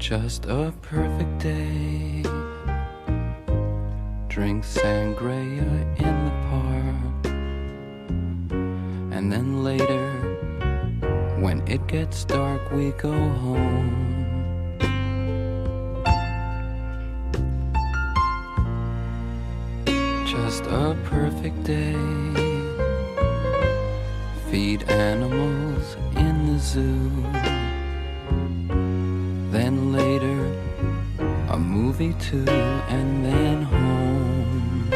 Just a perfect day. Drink sangria in the park, and then later, when it gets dark, we go home. Just a perfect day. Feed animals in the zoo. Then later, a movie too, and then home.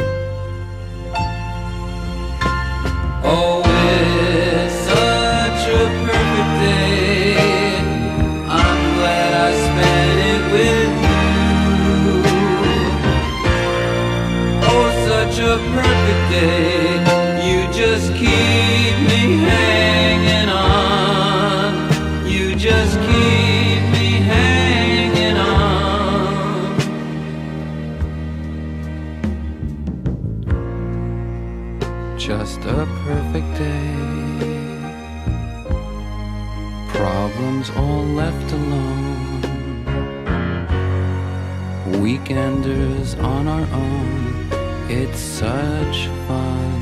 Oh, it's such a perfect day. I'm glad I spent it with you. Oh, such a perfect day. You just keep me hanging on. You just keep me hanging on. Just a perfect day. Problems all left alone. Weekenders on our own. It's such fun.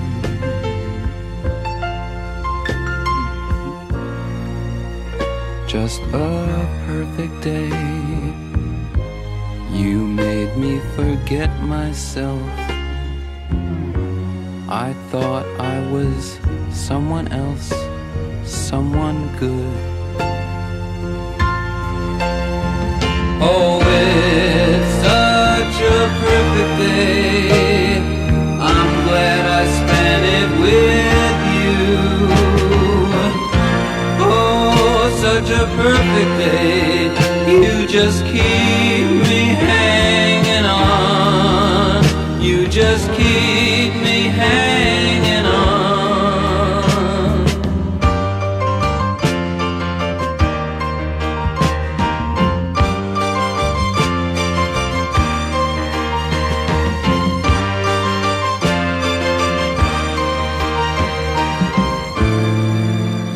Just a perfect day. You made me forget myself. I thought I was someone else, someone good. Oh, it's such a perfect day. I'm glad I spent it with you. Oh, such a perfect day. You just keep me hanging on. You just keep me hanging on.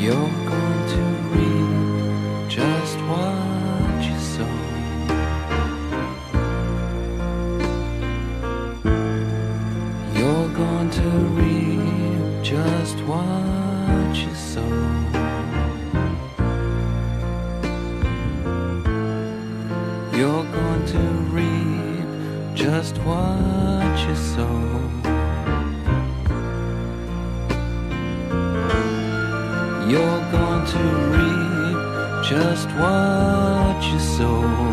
You're going to reap just what you sow. You're going to reap just what you sow. You're going to reap just what you sow. You're going to reap just what you sow.